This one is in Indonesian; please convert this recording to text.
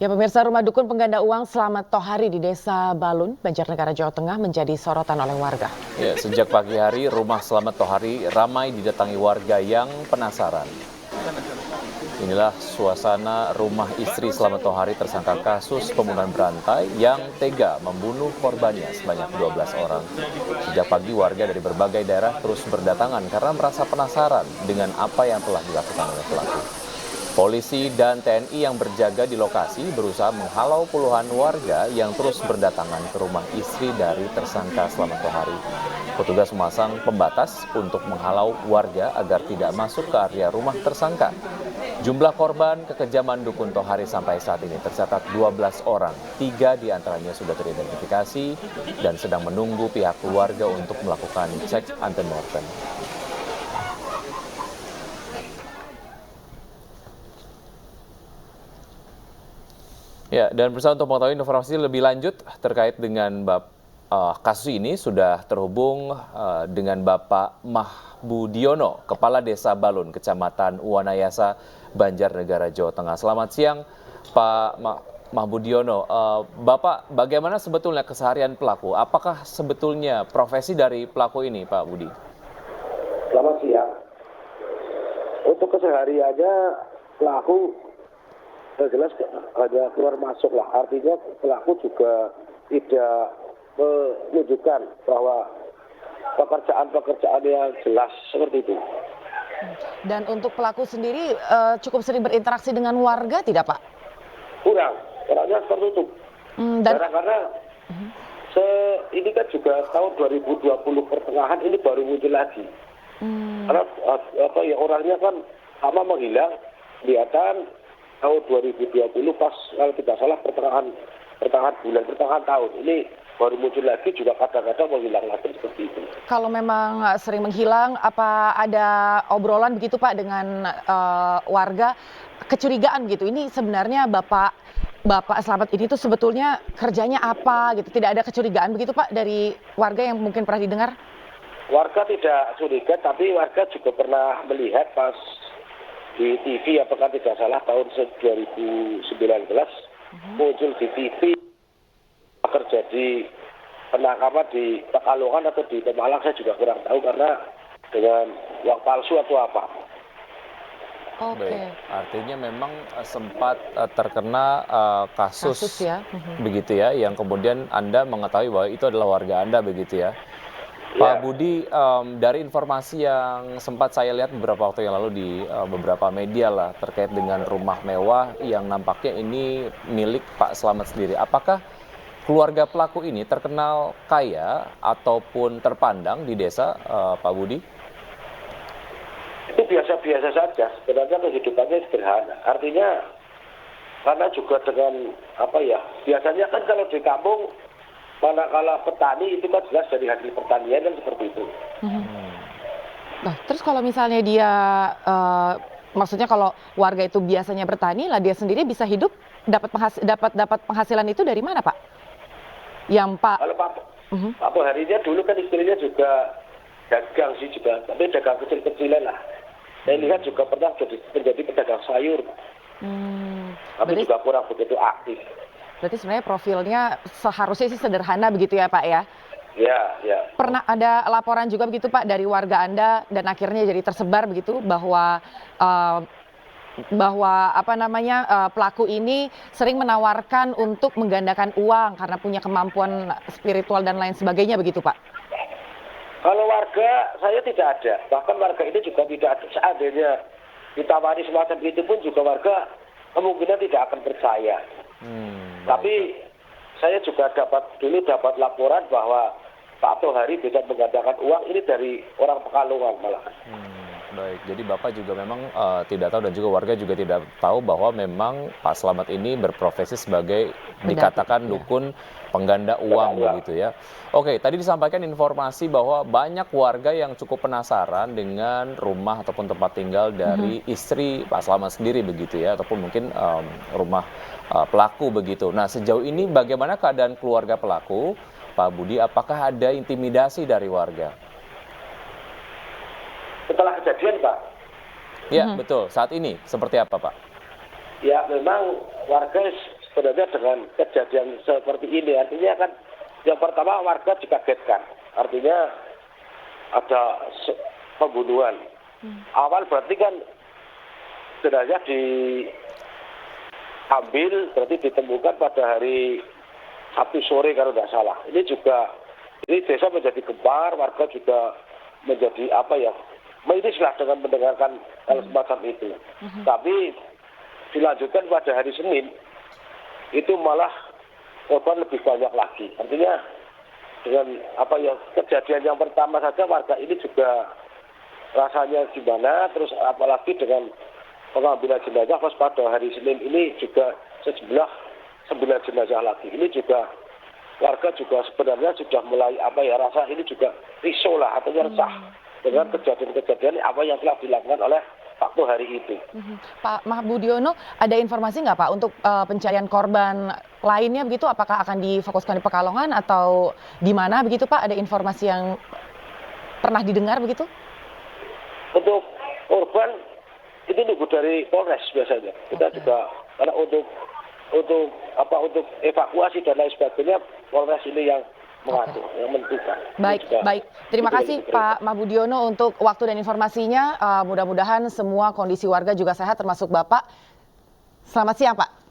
Ya pemirsa, rumah dukun pengganda uang Slamet Tohari di Desa Balun, Banjarnegara, Jawa Tengah menjadi sorotan oleh warga. Ya, sejak pagi hari rumah Slamet Tohari ramai didatangi warga yang penasaran. Inilah suasana rumah istri Slamet Tohari tersangka kasus pembunuhan berantai yang tega membunuh korbannya sebanyak 12 orang. Sejak pagi warga dari berbagai daerah terus berdatangan karena merasa penasaran dengan apa yang telah dilakukan oleh pelaku. Polisi dan TNI yang berjaga di lokasi berusaha menghalau puluhan warga yang terus berdatangan ke rumah istri dari tersangka Slamet Tohari. Petugas memasang pembatas untuk menghalau warga agar tidak masuk ke area rumah tersangka. Jumlah korban kekejaman dukun Tohari sampai saat ini tercatat 12 orang. 3 diantaranya sudah teridentifikasi dan sedang menunggu pihak keluarga untuk melakukan cek antemortem. Ya, dan berusaha untuk mengetahui informasi lebih lanjut terkait dengan kasus ini sudah terhubung dengan Bapak Mahbudiono, Kepala Desa Balun, Kecamatan Wanayasa, Banjarnegara, Jawa Tengah. Selamat siang, Pak Mahbudiono. Bapak, bagaimana sebetulnya keseharian pelaku? Apakah sebetulnya profesi dari pelaku ini, Pak Budi? Selamat siang. Untuk kesehariannya pelaku jelas ada keluar masuk lah. Artinya pelaku juga tidak menunjukkan bahwa pekerjaan-pekerjaan yang jelas seperti itu. Dan untuk pelaku sendiri cukup sering berinteraksi dengan warga tidak, Pak? Kurang, orangnya tertutup. Karena ini kan juga tahun 2020 pertengahan ini baru muncul lagi. Karena orangnya kan lama menghilang, kelihatan tahun 2020 pas kalau tidak salah pertengahan tahun ini baru muncul lagi, juga kadang-kadang menghilang lagi seperti itu. Kalau memang sering menghilang, apa ada obrolan begitu Pak dengan warga, kecurigaan gitu? Ini sebenarnya Bapak Slamet ini tuh sebetulnya kerjanya apa gitu? Tidak ada kecurigaan begitu Pak dari warga yang mungkin pernah didengar? Warga tidak curiga, tapi warga juga pernah melihat pas di TV, apakah tidak salah tahun 2019 muncul di TV terjadi penangkapan di Pekalongan atau di Pemalang. Saya juga kurang tahu karena dengan uang palsu atau apa. Oke. Baik, artinya memang sempat terkena kasus ya. Begitu ya, yang kemudian Anda mengetahui bahwa itu adalah warga Anda begitu ya. Pak Budi, dari informasi yang sempat saya lihat beberapa waktu yang lalu di beberapa media lah terkait dengan rumah mewah yang nampaknya ini milik Pak Slamet sendiri. Apakah keluarga pelaku ini terkenal kaya ataupun terpandang di desa, Pak Budi? Itu biasa-biasa saja. Sebenarnya kehidupannya sederhana. Artinya karena juga dengan biasanya kan kalau di kampung manakala petani itu kan jelas dari hasil pertanian kan seperti itu. Nah, terus kalau misalnya dia, maksudnya kalau warga itu biasanya bertani, lah dia sendiri bisa hidup dapat penghasilan itu dari mana Pak? Yang Pak? Kalau Pak Toharinya dulu kan istrinya juga dagang sih juga, tapi dagang kecil-kecilan lah. Saya lihat juga pernah menjadi pedagang sayur, tapi juga kurang begitu aktif. Berarti sebenarnya profilnya seharusnya sih sederhana begitu ya Pak ya? Ya. Pernah ada laporan juga begitu Pak dari warga Anda dan akhirnya jadi tersebar begitu bahwa pelaku ini sering menawarkan untuk menggandakan uang karena punya kemampuan spiritual dan lain sebagainya begitu Pak? Kalau warga saya tidak ada, bahkan warga ini juga tidak ada. Seandainya ditawari semacam itu pun juga warga kemungkinan tidak akan percaya. Tapi saya juga dapat laporan bahwa Pak Tohari bisa menggandakan uang ini dari orang Pekalongan malah. Baik, jadi Bapak juga memang tidak tahu dan juga warga juga tidak tahu bahwa memang Pak Slamet ini berprofesi sebagai dikatakan dukun pengganda uang begitu ya. Oke, tadi disampaikan informasi bahwa banyak warga yang cukup penasaran dengan rumah ataupun tempat tinggal dari istri Pak Slamet sendiri begitu ya, ataupun mungkin rumah pelaku begitu. Nah, sejauh ini bagaimana keadaan keluarga pelaku, Pak Budi? Apakah ada intimidasi dari warga? Setelah kejadian, Pak? Ya, betul. Saat ini seperti apa, Pak? Ya, memang warga sebenarnya dengan kejadian seperti ini artinya kan yang pertama warga dikagetkan, artinya ada pembunuhan. Awal berarti kan jenazah diambil, berarti ditemukan pada hari Sabtu sore kalau tidak salah. Ini desa menjadi gempar, warga juga menjadi mengirislah dengan mendengarkan hal semacam itu. Tapi dilanjutkan pada hari Senin, itu malah korban lebih banyak lagi. Artinya dengan kejadian yang pertama saja warga ini juga rasanya gimana, terus apalagi dengan pengambilan jenazah pas pada hari Senin ini juga sejumlah 9 jenazah lagi. Ini juga warga juga sebenarnya sudah mulai rasa ini juga risau lah atau resah dengan kejadian-kejadian apa yang telah dilakukan oleh waktu hari itu. Pak Mahbudiono, ada informasi nggak Pak untuk pencarian korban lainnya begitu? Apakah akan difokuskan di Pekalongan atau di mana begitu Pak? Ada informasi yang pernah didengar begitu? Untuk korban itu nunggu dari Polres biasanya. Kita juga karena untuk evakuasi dan lain sebagainya Polres ini yang mengatur, yang menentukan. Baik. Terima kasih Pak Mahbudiono untuk waktu dan informasinya. Mudah-mudahan semua kondisi warga juga sehat termasuk Bapak. Selamat siang Pak.